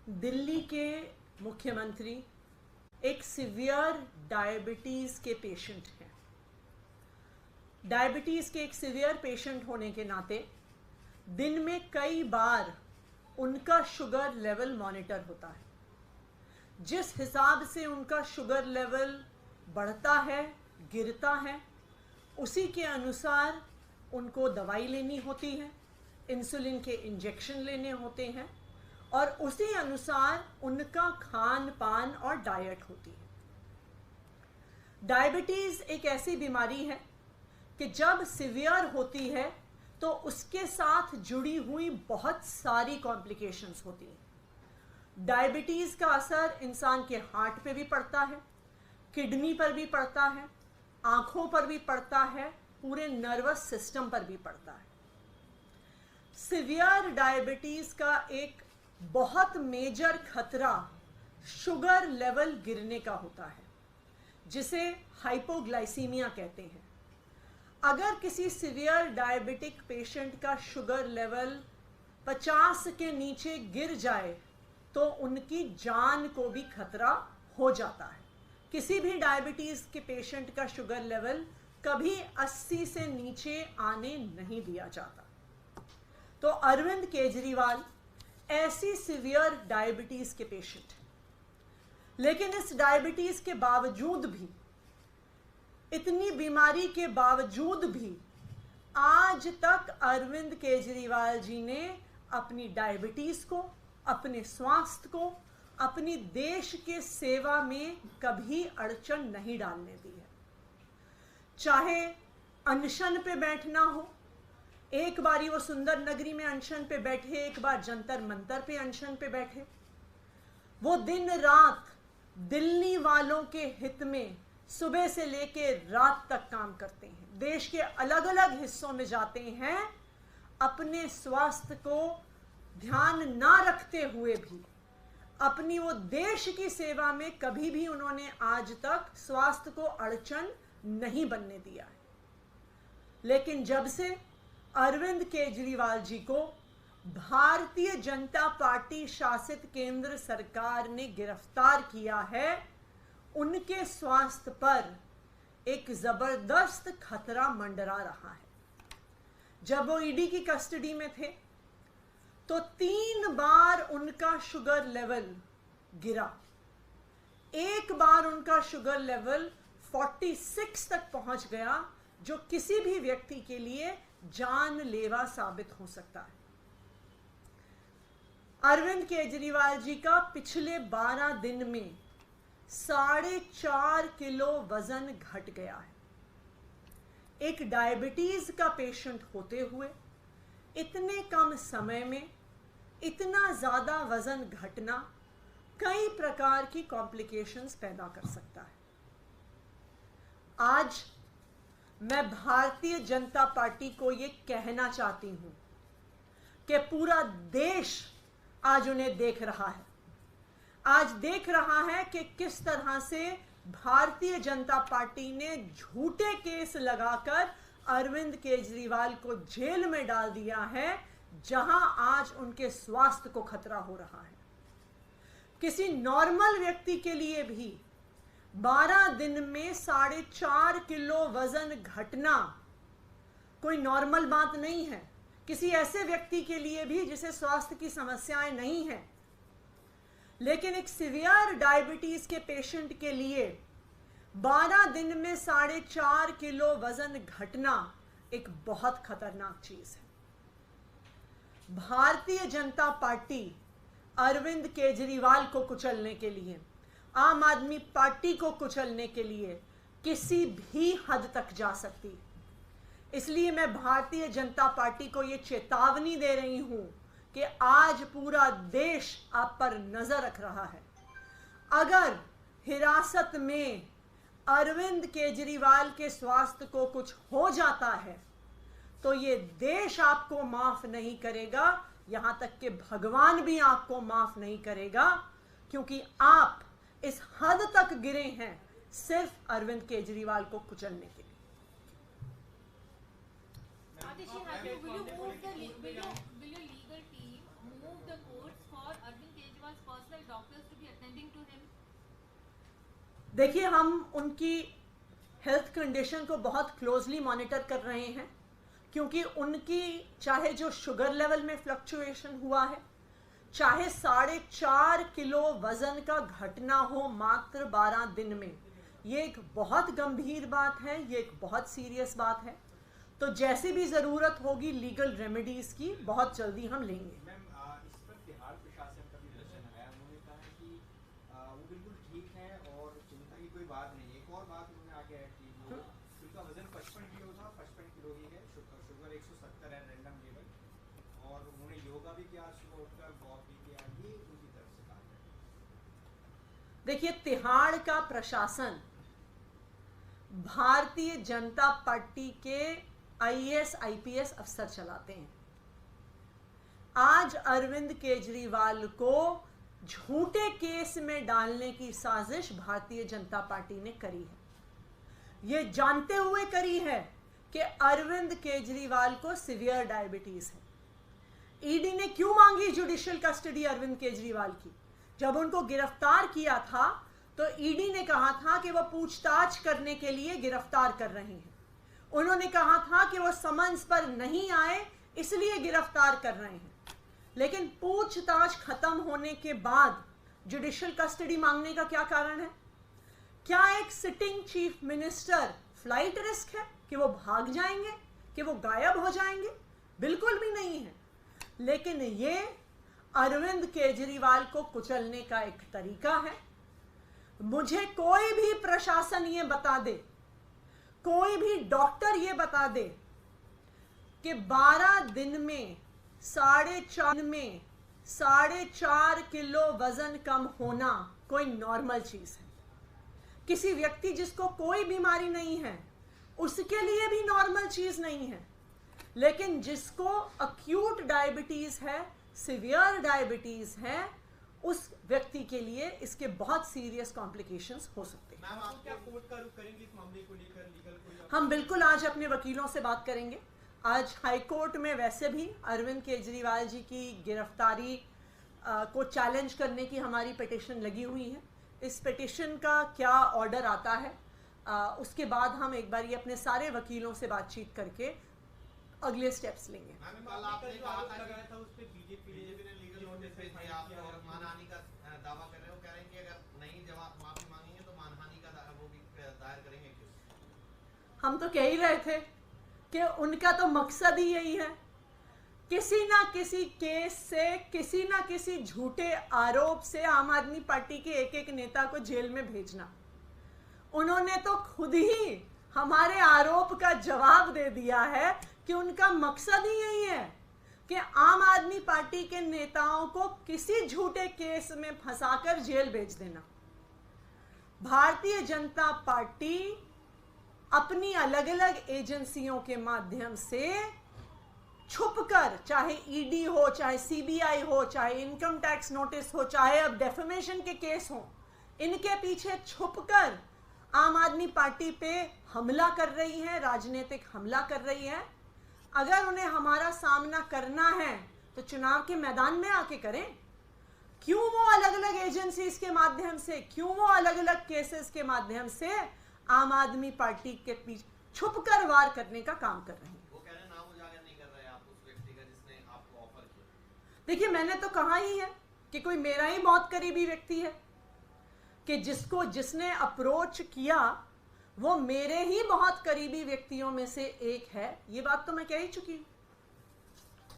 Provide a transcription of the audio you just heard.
दिल्ली के मुख्यमंत्री एक सीवियर डायबिटीज़ के पेशेंट हैं। डायबिटीज़ के एक सीवियर पेशेंट होने के नाते दिन में कई बार उनका शुगर लेवल मॉनिटर होता है। जिस हिसाब से उनका शुगर लेवल बढ़ता है, गिरता है, उसी के अनुसार उनको दवाई लेनी होती है, इंसुलिन के इंजेक्शन लेने होते हैं और उसी अनुसार उनका खान पान और डाइट होती है। डायबिटीज़ एक ऐसी बीमारी है कि जब सीवियर होती है तो उसके साथ जुड़ी हुई बहुत सारी कॉम्प्लिकेशंस होती हैं। डायबिटीज़ का असर इंसान के हार्ट पे भी पड़ता है, किडनी पर भी पड़ता है, आँखों पर भी पड़ता है, पूरे नर्वस सिस्टम पर भी पड़ता है। सीवियर डायबिटीज़ का एक बहुत मेजर खतरा शुगर लेवल गिरने का होता है, जिसे हाइपोग्लाइसीमिया कहते हैं। अगर किसी सीवियर डायबिटिक पेशेंट का शुगर लेवल 50 के नीचे गिर जाए तो उनकी जान को भी खतरा हो जाता है। किसी भी डायबिटीज़ के पेशेंट का शुगर लेवल कभी 80 से नीचे आने नहीं दिया जाता। तो अरविंद केजरीवाल ऐसी सीवियर डायबिटीज़ के पेशेंट हैं, लेकिन इस डायबिटीज़ के बावजूद भी, इतनी बीमारी के बावजूद भी आज तक अरविंद केजरीवाल जी ने अपनी डायबिटीज़ को, अपने स्वास्थ्य को, अपनी देश के सेवा में कभी अड़चन नहीं डालने दी है। चाहे अनशन पे बैठना हो, एक बारी वो सुंदर नगरी में अनशन पे बैठे, एक बार जंतर मंतर पे अनशन पे बैठे, वो दिन रात दिल्ली वालों के हित में सुबह से लेके रात तक काम करते हैं। देश के अलग अलग हिस्सों में जाते हैं, अपने स्वास्थ्य को ध्यान ना रखते हुए भी अपनी वो देश की सेवा में कभी भी उन्होंने आज तक स्वास्थ्य को अड़चन नहीं बनने दिया है। लेकिन जब से अरविंद केजरीवाल जी को भारतीय जनता पार्टी शासित केंद्र सरकार ने गिरफ्तार किया है, उनके स्वास्थ्य पर एक जबरदस्त खतरा मंडरा रहा है। जब वो ईडी की कस्टडी में थे तो 3 बार उनका शुगर लेवल गिरा। एक बार उनका शुगर लेवल 46 तक पहुंच गया, जो किसी भी व्यक्ति के लिए जानलेवा साबित हो सकता है। अरविंद केजरीवाल जी का पिछले 12 दिन में 4.5 किलो वजन घट गया है। एक डायबिटीज का पेशेंट होते हुए इतने कम समय में इतना ज्यादा वजन घटना कई प्रकार की कॉम्प्लिकेशंस पैदा कर सकता है। आज मैं भारतीय जनता पार्टी को ये कहना चाहती हूं कि पूरा देश आज उन्हें देख रहा है। आज देख रहा है कि किस तरह से भारतीय जनता पार्टी ने झूठे केस लगाकर अरविंद केजरीवाल को जेल में डाल दिया है, जहां आज उनके स्वास्थ्य को खतरा हो रहा है। किसी नॉर्मल व्यक्ति के लिए भी 12 दिन में 4.5 किलो वजन घटना कोई नॉर्मल बात नहीं है। किसी ऐसे व्यक्ति के लिए भी जिसे स्वास्थ्य की समस्याएं नहीं है, लेकिन एक सीवियर डायबिटीज के पेशेंट के लिए 12 दिन में 4.5 किलो वजन घटना एक बहुत खतरनाक चीज है। भारतीय जनता पार्टी अरविंद केजरीवाल को कुचलने के लिए, आम आदमी पार्टी को कुचलने के लिए किसी भी हद तक जा सकती है। इसलिए मैं भारतीय जनता पार्टी को ये चेतावनी दे रही हूं कि आज पूरा देश आप पर नजर रख रहा है। अगर हिरासत में अरविंद केजरीवाल के स्वास्थ्य को कुछ हो जाता है तो ये देश आपको माफ नहीं करेगा, यहां तक कि भगवान भी आपको माफ नहीं करेगा, क्योंकि आप इस हद तक गिरे हैं सिर्फ अरविंद केजरीवाल को कुचलने के लिए। Will your legal team move the courts for Arvind Kejriwal's personal doctors to be attending to him? देखिए, हम उनकी हेल्थ कंडीशन को बहुत क्लोजली मॉनिटर कर रहे हैं, क्योंकि उनकी चाहे जो शुगर लेवल में फ्लक्चुएशन हुआ है, चाहे 4.5 किलो वजन का घटना हो मात्र 12 दिन में, ये एक बहुत गंभीर बात है, ये एक बहुत सीरियस बात है। तो जैसी भी ज़रूरत होगी लीगल रेमेडीज़ की, बहुत जल्दी हम लेंगे। मैम, इस पर तिहाड़ प्रशासन का भी प्रश्न आया। उन्होंने कहा है कि वो बिल्कुल ठीक है और चिंता की कोई बात नहीं। एक और बात उन्होंने आगे ऐड की, वो उनका वजन 55 किलो था, 55 किलो ही है, शुगर 170 है रैंडम लेवल, और उन्होंने योगा भी किया, सुबह उठकर वॉक भी किया। ये उनकी तरफ से कहा है। देखिए, तिहाड़ का प्रशासन भारतीय जनता पार्टी के IAS IPS अफसर चलाते हैं। आज अरविंद केजरीवाल को झूठे केस में डालने की साजिश भारतीय जनता पार्टी ने करी है। ये जानते हुए करी है कि अरविंद केजरीवाल को सीवियर डायबिटीज है। ईडी ने क्यों मांगी जुडिशियल कस्टडी अरविंद केजरीवाल की? जब उनको गिरफ्तार किया था तो ईडी ने कहा था कि वह पूछताछ करने के लिए गिरफ्तार कर रहे हैं। उन्होंने कहा था कि वो समन्स पर नहीं आए इसलिए गिरफ्तार कर रहे हैं। लेकिन पूछताछ खत्म होने के बाद जुडिशियल कस्टडी मांगने का क्या कारण है? क्या एक sitting chief minister flight risk है कि वो भाग जाएंगे, कि वो गायब हो जाएंगे? बिल्कुल भी नहीं है। लेकिन ये अरविंद केजरीवाल को कुचलने का एक तरीका है। मुझे कोई भी प्रशासन ये बता दे, कोई भी डॉक्टर ये बता दे कि 12 दिन में 4.5 किलो वजन कम होना कोई नॉर्मल चीज है। किसी व्यक्ति जिसको कोई बीमारी नहीं है उसके लिए भी नॉर्मल चीज नहीं है। लेकिन जिसको अक्यूट डायबिटीज है, सीवियर डायबिटीज है, उस व्यक्ति के लिए इसके बहुत सीरियस कॉम्प्लिकेशंस हो सकते हैं। मैम, आप क्या कोर्ट का रुख करेंगे इस मामले को लेकर? लीगल कोई हम बिल्कुल आज अपने वकीलों से बात करेंगे। आज हाई कोर्ट में वैसे भी अरविंद केजरीवाल जी की गिरफ्तारी को चैलेंज करने की हमारी पिटीशन लगी हुई है। इस पिटीशन का क्या ऑर्डर आता है उसके बाद हम एक बार ये अपने सारे वकीलों से बातचीत करके अगले स्टेप्स लेंगे। कल आपने कहा था उस पे बीजेपी ने लीगल नोटिस भेज दिया आपको और मानहानि का दावा कर रहे हो। कह रहे हैं कि अगर नहीं जवाब माफी मांगेंगे तो मानहानि का वो भी दायर करेंगे। क्यों? हम तो कह ही रहे थे कि उनका तो मकसद ही यही है, किसी ना किसी केस से, किसी ना किसी झूठे आरोप से आम आदमी पार्टी के एक एक नेता को जेल में भेजना। उन्होंने तो खुद ही हमारे आरोप का जवाब दे दिया है कि उनका मकसद ही यही है कि आम आदमी पार्टी के नेताओं को किसी झूठे केस में फंसाकर जेल भेज देना। भारतीय जनता पार्टी अपनी अलग अलग एजेंसियों के माध्यम से छुपकर, चाहे ईडी हो, चाहे सीबीआई हो, चाहे इनकम टैक्स नोटिस हो, चाहे अब डेफेमेशन के केस हो, इनके पीछे छुपकर आम आदमी पार्टी पे हमला कर रही है, राजनीतिक हमला कर रही है। अगर उन्हें हमारा सामना करना है तो चुनाव के मैदान में आके करें। क्यों वो अलग अलग एजेंसीज के माध्यम से, क्यों वो अलग अलग केसेस के माध्यम से आम आदमी पार्टी के पीछे छुपकर वार करने का काम कर रहे हैं? वो कह रहे हैं नाम उजागर नहीं कर रहे आप उस व्यक्ति का जिसने आपको ऑफर किया। देखिए, मैंने तो कहा ही है कि कोई मेरा ही बहुत करीबी व्यक्ति है, कि जिसने अप्रोच किया वो मेरे ही बहुत करीबी व्यक्तियों में से एक है। ये बात तो मैं कह ही चुकी हूं।